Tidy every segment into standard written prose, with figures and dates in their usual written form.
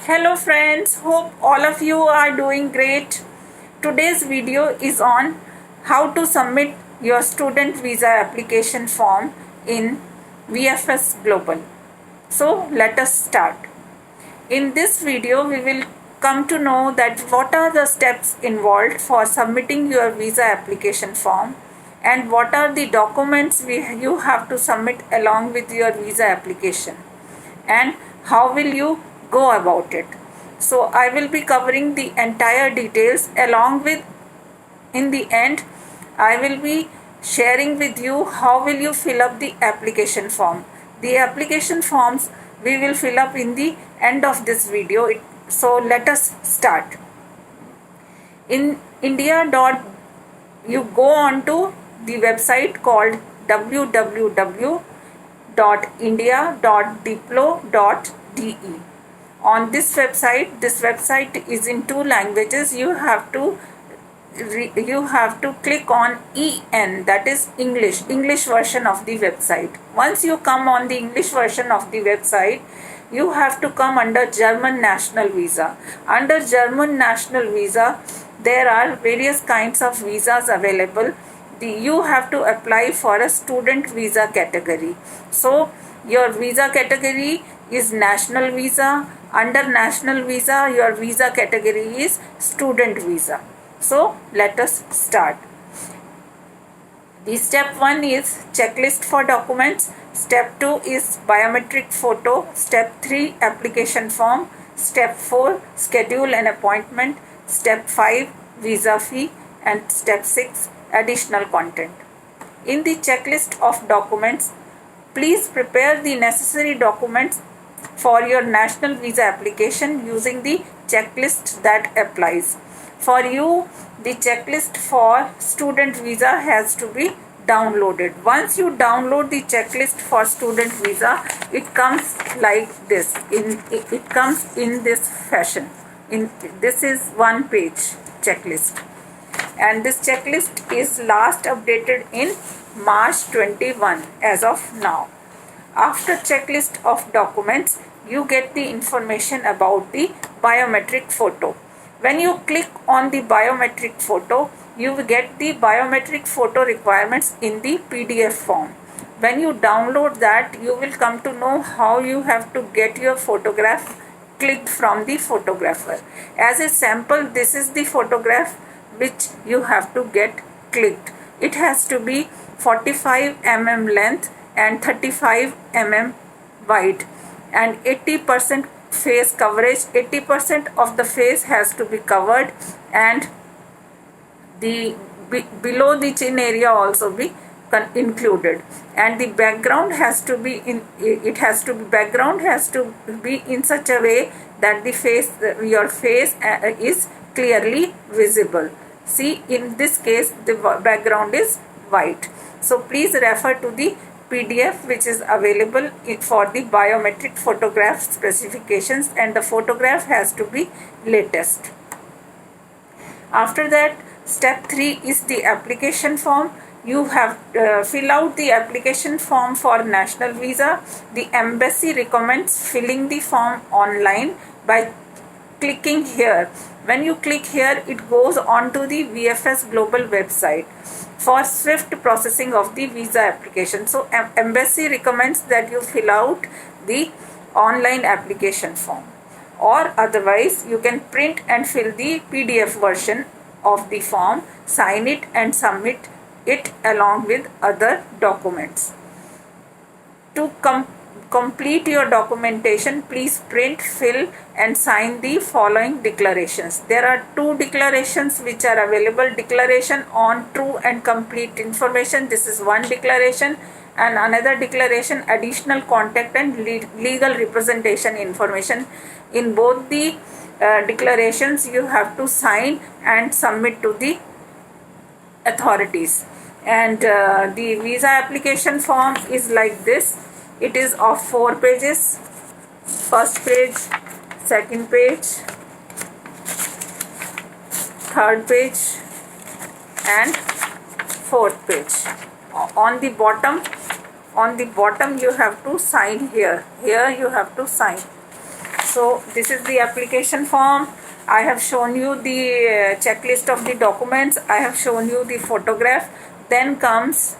Hello friends, hope all of you are doing great. Today's video is on how to submit your student visa application form in VFS Global. So let us start. In this video we will come to know that what are the steps involved for submitting your visa application form and what are the documents you have to submit along with your visa application and how will you go about it. So I will be covering the entire details along with, in the end I will be sharing with you how will you fill up the application form. The application forms we will fill up in the end of this video. So let us start. In India. You go on to the website called www.india.diplo.de. On this website is in two languages. You have to click on EN, that is English version of the website. Once you come on the English version of the website, you have to come under German national visa. Under German national visa there are various kinds of visas available. You have to apply for a student visa category. So your visa category is national visa. Under national visa your visa category is student visa. So let us start. The step 1 is checklist for documents. Step 2 is biometric photo. Step 3 application form. Step 4 schedule an appointment. Step 5 visa fee, and step 6 additional content. In the checklist of documents, please prepare the necessary documents for your national visa application using the checklist that applies. For you, the checklist for student visa has to be downloaded. Once you download the checklist for student visa, it comes like this. It comes in this fashion. This is one page checklist, and this checklist is last updated in March 21 as of now. After checklist of documents, you get the information about the biometric photo. When you click on the biometric photo, you will get the biometric photo requirements in the PDF form. When you download that, you will come to know how you have to get your photograph clicked from the photographer. As a sample, this is the photograph which you have to get clicked. It has to be 45 mm length and 35 mm wide and 80% face coverage. 80% of the face has to be covered, and the below the chin area also be included, and the background has to be in such a way that your face is clearly visible. See, in this case the background is white. So please refer to the PDF which is available for the biometric photograph specifications, and the photograph has to be latest. After that, step 3 is the application form. You have fill out the application form for national visa. The embassy recommends filling the form online by clicking here. When you click here, it goes on to the VFS Global website for swift processing of the visa application. So embassy recommends that you fill out the online application form, or otherwise you can print and fill the PDF version of the form, sign it and submit it along with other documents. To complete your documentation, please print, fill and sign the following declarations. There are two declarations which are available. Declaration on true and complete information. This is one declaration, and another declaration, additional contact and legal representation information. In both the declarations you have to sign and submit to the authorities. And the visa application form is like this. It is of 4 pages. First page, second page, third page and fourth page. On the bottom you have to sign here. Here you have to sign. So this is the application form. I have shown you the checklist of the documents. I have shown you the photograph. Then comes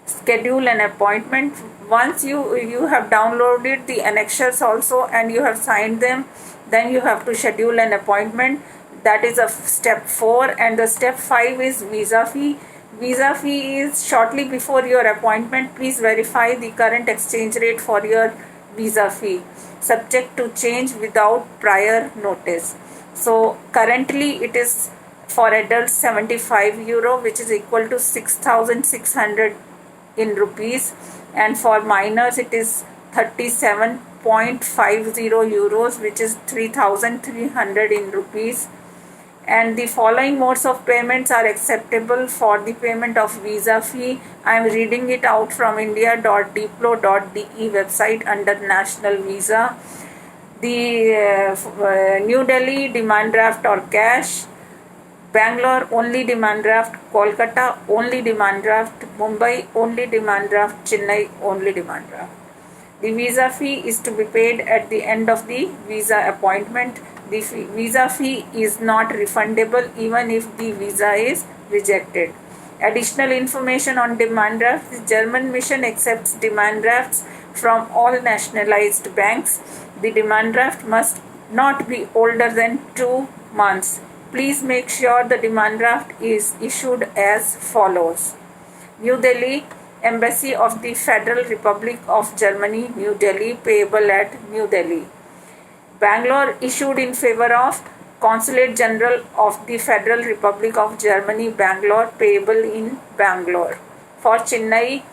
schedule an appointment. Once you have downloaded the annexures also and you have signed them, then you have to schedule an appointment. That is a step 4, and the step 5 is visa fee. Visa fee is shortly before your appointment. Please verify the current exchange rate for your visa fee, subject to change without prior notice. So currently it is for adults 75 euro, which is equal to 6,600 in rupees, and for minors it is 37.50 euros, which is 3,300 in rupees. And the following modes of payments are acceptable for the payment of visa fee. I am reading it out from india.diplo.de website under national visa. The New Delhi demand draft or cash, Bangalore only demand draft, Kolkata only demand draft, Mumbai only demand draft, Chennai only demand draft. The visa fee is to be paid at the end of the visa appointment. The visa fee is not refundable even if the visa is rejected. Additional information on demand drafts. The German mission accepts demand drafts from all nationalized banks. The demand draft must not be older than 2 months. Please make sure the demand draft is issued as follows. New Delhi, Embassy of the Federal Republic of Germany, New Delhi, payable at New Delhi. Bangalore, issued in favor of Consulate General of the Federal Republic of Germany, Bangalore, payable in Bangalore. For Chennai,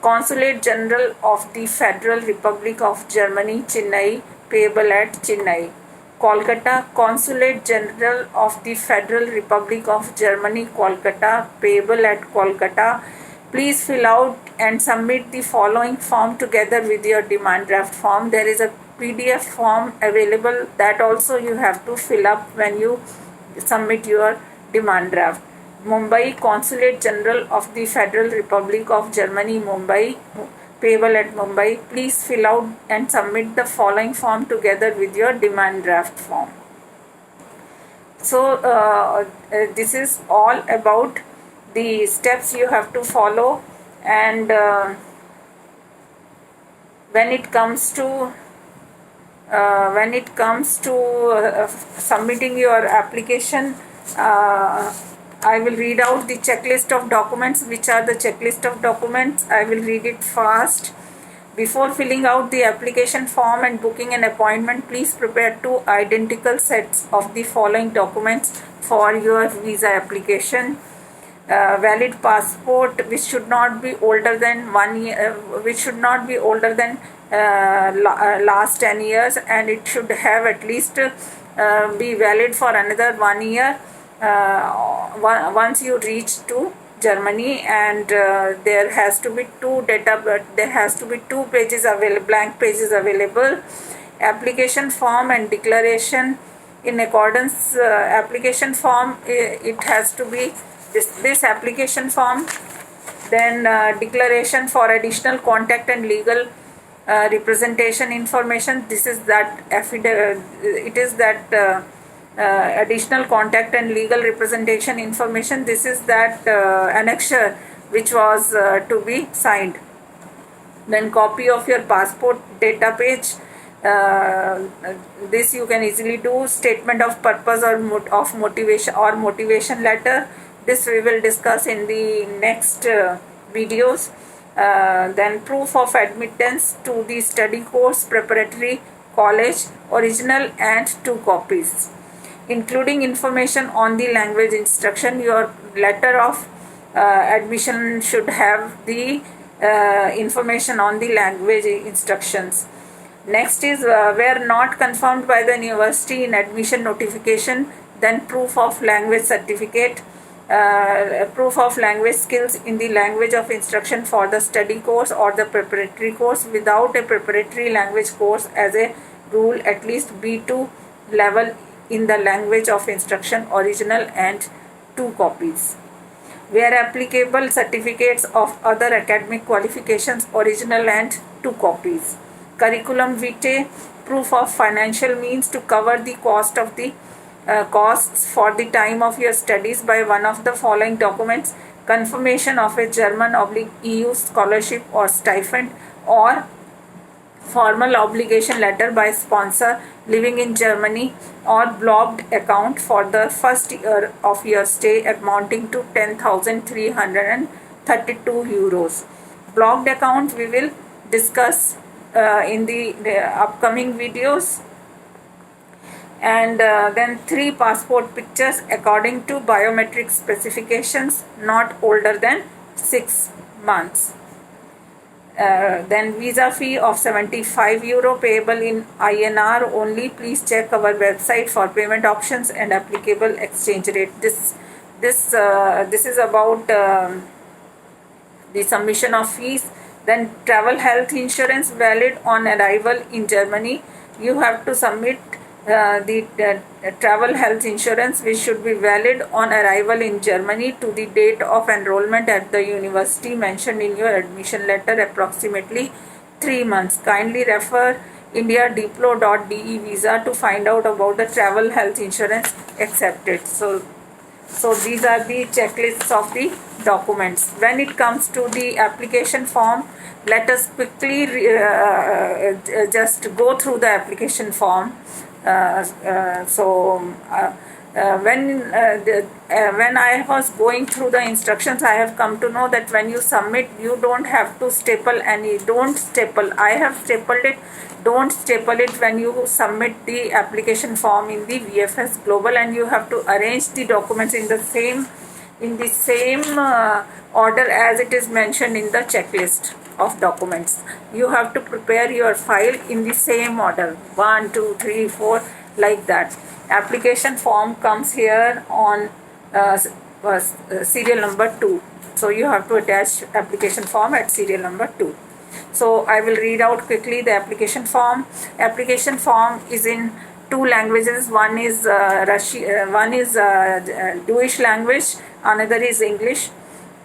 Consulate General of the Federal Republic of Germany, Chennai, payable at Chennai. Kolkata, Consulate General of the Federal Republic of Germany, Kolkata, payable at Kolkata. Please fill out and submit the following form together with your demand draft form. There is a PDF form available that also you have to fill up when you submit your demand draft. Mumbai, Consulate General of the Federal Republic of Germany, Mumbai, payable at Mumbai. Please fill out and submit the following form together with your demand draft form. So this is all about the steps you have to follow, and when it comes to submitting your application, I will read out the checklist of documents. Which are the checklist of documents? I will read it fast. Before filling out the application form and booking an appointment, please prepare 2 identical sets of the following documents for your visa application. Valid passport which should not be older than 1 year, last 10 years, and it should have at least be valid for another 1 year once you reach to Germany, and there has to be 2 pages available, blank pages available. Application form and declaration in accordance. Application form, it has to be this application form. Then declaration for additional contact and legal representation information. This is that affidavit. It is that additional contact and legal representation information. This is that annexure which was to be signed. Then copy of your passport data page. This you can easily do. Statement of purpose or motivation letter. This we will discuss in the next videos. Then proof of admittance to the study course, preparatory college, original and 2 copies, including information on the language instruction. Your letter of admission should have the information on the language instructions. Next is where not confirmed by the university in admission notification, then proof of language certificate, proof of language skills in the language of instruction for the study course or the preparatory course. Without a preparatory language course, as a rule, at least B2 level in the language of instruction, original and 2 copies. Where applicable, certificates of other academic qualifications, original and 2 copies. curriculum vitae, proof of financial means to cover the costs for the time of your studies by one of the following documents: confirmation of a German/EU scholarship or stipend, or formal obligation letter by sponsor living in Germany, or blocked account for the first year of your stay amounting to 10,332 euros. Blocked account we will discuss in the upcoming videos. And then 3 passport pictures according to biometric specifications, not older than 6 months. Then visa fee of 75 euro payable in INR only. Please check our website for payment options and applicable exchange rate. This is about the submission of fees. Then travel health insurance valid on arrival in Germany. You have to submit the travel health insurance, which should be valid on arrival in Germany to the date of enrollment at the university mentioned in your admission letter, approximately 3 months. Kindly refer indiadiplo.de visa to find out about the travel health insurance accepted. So these are the checklists of the documents. When it comes to the application form, let us quickly just go through the application form. When I was going through the instructions, I have come to know that when you submit, you don't have to staple any. Don't staple. I have stapled it. Don't staple it when you submit the application form in the VFS Global, and you have to arrange the documents in the same order as it is mentioned in the checklist of documents. You have to prepare your file in the same order, 1, 2, 3, 4, like that. Application form comes here on serial number 2. So you have to attach application form at serial number 2. So I will read out quickly the application form. Application form is in 2 languages. One is Jewish language, another is English.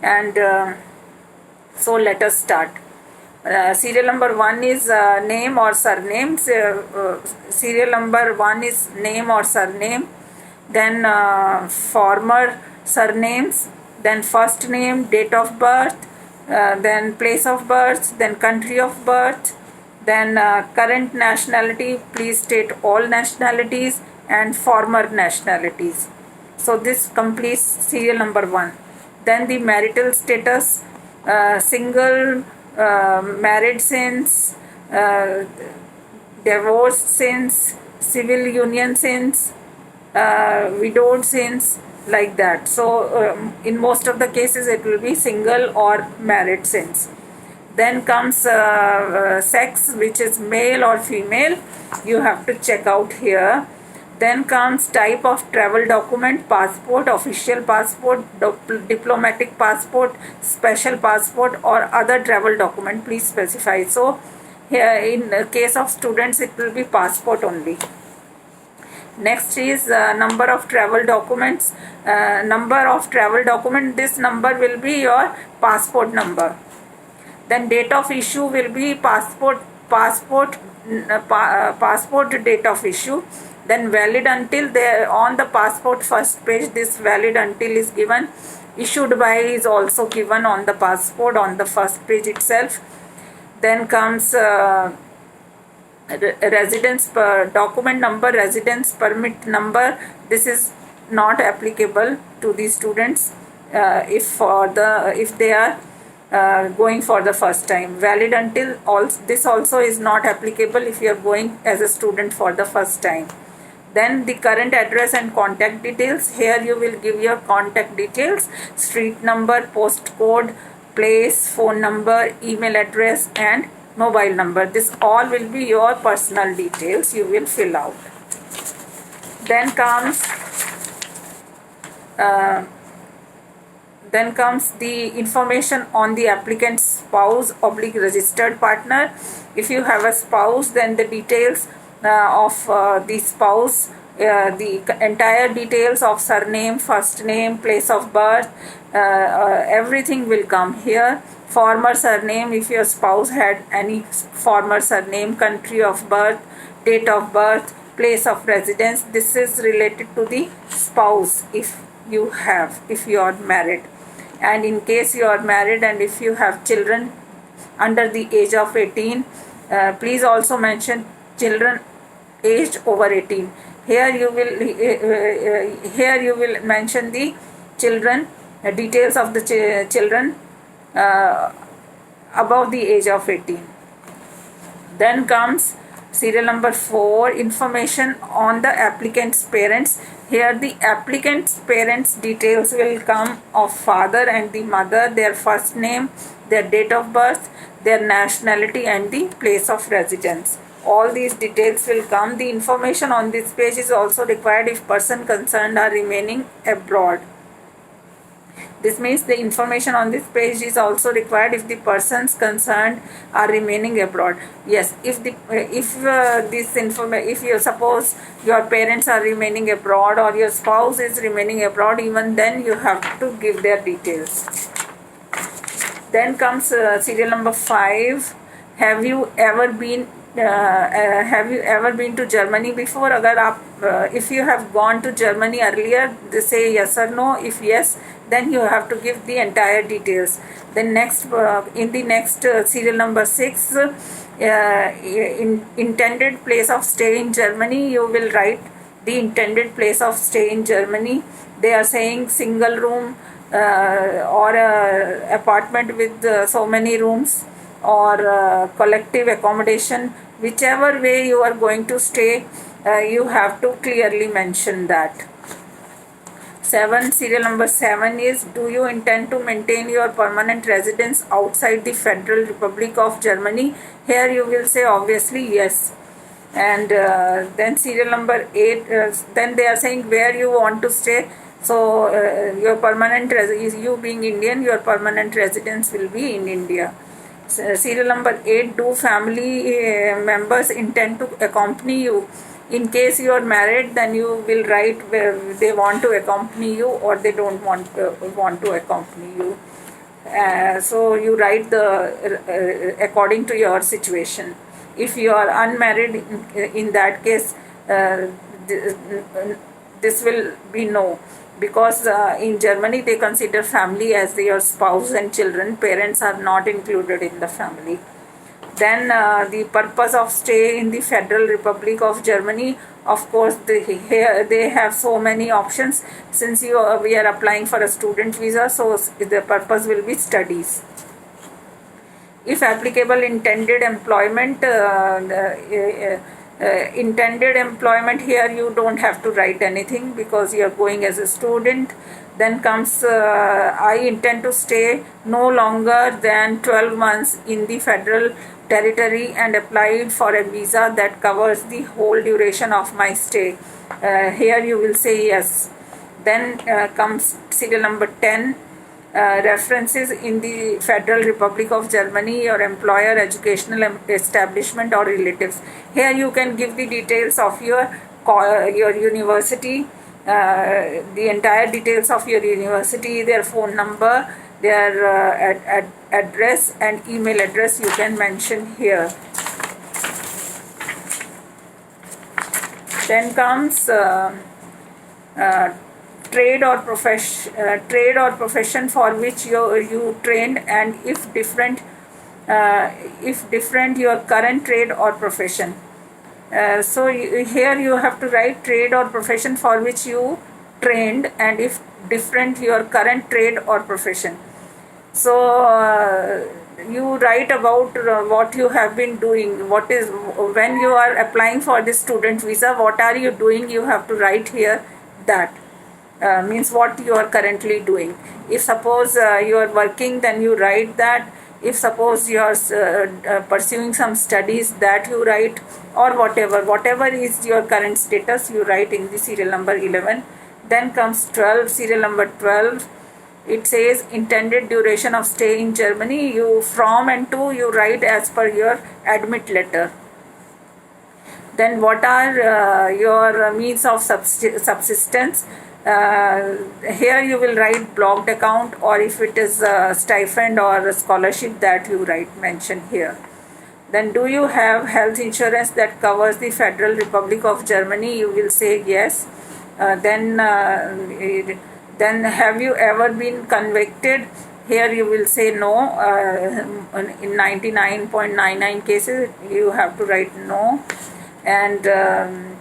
And so let us start. Serial number 1 is name or surname. Serial number 1 is name or surname. Then former surnames. Then first name, date of birth. Then place of birth. Then country of birth. Then current nationality. Please state all nationalities and former nationalities. So this completes serial number 1. Then the marital status, single, married since, divorced since, civil union since, widowed since, like that. So in most of the cases it will be single or married since. Then comes sex, which is male or female. You have to check out here. Then comes type of travel document: passport, official passport, diplomatic passport, special passport, or other travel document. Please specify. So here in the case of students, it will be passport only. Next is number of travel documents. Number of travel document, this number will be your passport number. Then date of issue will be passport date of issue. Then valid until, there on the passport first page, this valid until is given. Issued by is also given on the passport on the first page itself. Then comes residence document number, residence permit number. This is not applicable to the students if they are going for the first time. Valid until, this also is not applicable if you are going as a student for the first time. Then the current address and contact details. Here you will give your contact details: street number, postcode, place, phone number, email address, and mobile number. This all will be your personal details you will fill out. Then comes the information on the applicant's spouse / registered partner. If you have a spouse, then the details of the spouse, the entire details of surname, first name, place of birth, everything will come here. former surname if your spouse had any former surname, country of birth, date of birth, place of residence. This is related to the spouse if you are married. And in case you are married and if you have children under the age of 18, please also mention children aged over 18. Here you will mention the children, details of the children above the age of 18. Then comes serial number 4, information on the applicant's parents. Here the applicant's parents details will come of father and the mother, their first name, their date of birth, their nationality and the place of residence. All these details will come. The information on this page is also required if person concerned are remaining abroad. This means the information on this page is also required if the persons concerned are remaining abroad. Yes, if you suppose your parents are remaining abroad or your spouse is remaining abroad, even then you have to give their details. Then comes serial number 5. Have you ever been to Germany before? If you have gone to Germany earlier, they say yes or no. If yes, then you have to give the entire details. Then next in the next serial number 6, intended place of stay in Germany, you will write the intended place of stay in Germany. They are saying single room or apartment with so many rooms, or collective accommodation. Whichever way you are going to stay, you have to clearly mention that. Serial number 7 is, do you intend to maintain your permanent residence outside the Federal Republic of Germany? Here you will say obviously yes. And then serial number 8, then they are saying where you want to stay. So your permanent you being Indian, your permanent residence will be in India. Serial number 8, do family members intend to accompany you? In case you are married, then you will write where they want to accompany you or they don't want to accompany you. So you write according to your situation. If you are unmarried, in that case, this will be no, because in Germany they consider family as your spouse and children. Parents are not included in the family. Then the purpose of stay in the Federal Republic of Germany, of course they have so many options. Since we are applying for a student visa, so the purpose will be studies. If applicable, intended employment, here you don't have to write anything because you are going as a student. Then comes I intend to stay no longer than 12 months in the federal territory and applied for a visa that covers the whole duration of my stay. Here you will say yes. Then comes serial number 10. References in the Federal Republic of Germany, your employer, educational establishment or relatives. Here you can give the details of your university, the entire details of your university, their phone number, their address and email address you can mention here. Then comes trade or profession for which you trained, and if different your current trade or profession. So here you have to write trade or profession for which you trained, and if different your current trade or profession. So you write about what you have been doing. What is, when you are applying for this student visa, what are you doing? You have to write here that. Means what you are currently doing. If suppose you are working, then you write that. If suppose you are pursuing some studies, that you write, or whatever is your current status, you write in the serial number 11. Then comes 12, serial number 12. It says intended duration of stay in Germany. You from and to you write as per your admit letter. Then what are your means of subsistence? Here you will write blocked account, or if it is a stipend or a scholarship, that you write mention here. Then, do you have health insurance that covers the Federal Republic of Germany? You will say yes. Then have you ever been convicted? Here you will say no. In 99.99 cases you have to write no, and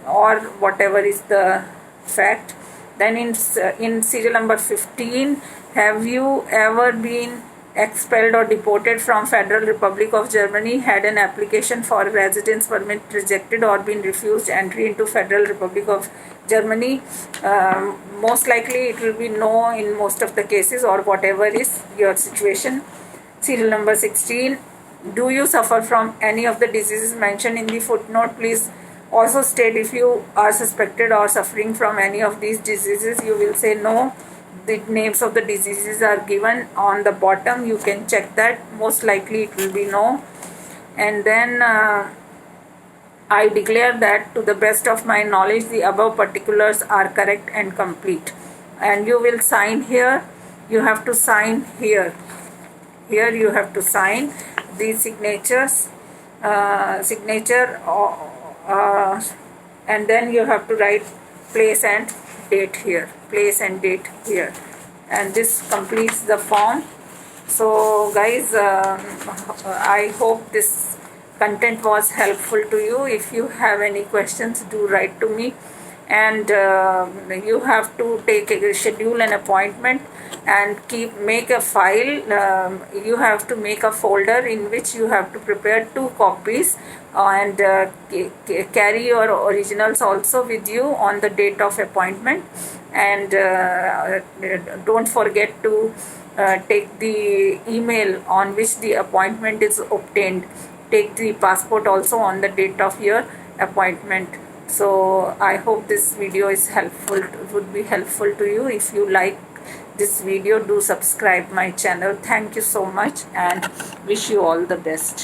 or whatever is the fact. Then in serial number 15, have you ever been expelled or deported from Federal Republic of Germany, had an application for residence permit rejected, or been refused entry into Federal Republic of Germany? Most likely it will be no in most of the cases, or whatever is your situation. Serial number 16, do you suffer from any of the diseases mentioned in the footnote? Please also state if you are suspected or suffering from any of these diseases. You will say no. The names of the diseases are given on the bottom. You can check that. Most likely it will be no. And then I declare that to the best of my knowledge the above particulars are correct and complete. And you will sign here. You have to sign here. Here you have to sign the signatures, and then you have to write place and date here, and this completes the form. So guys, I hope this content was helpful to you. If you have any questions, do write to me. And you have to schedule an appointment and make a file. You have to make a folder in which you have to prepare 2 copies, and carry your originals also with you on the date of appointment. And don't forget to take the email on which the appointment is obtained. Take the passport also on the date of your appointment. So I hope this video is helpful, would be helpful to you. If you like this video, do subscribe my channel. Thank you so much, and wish you all the best.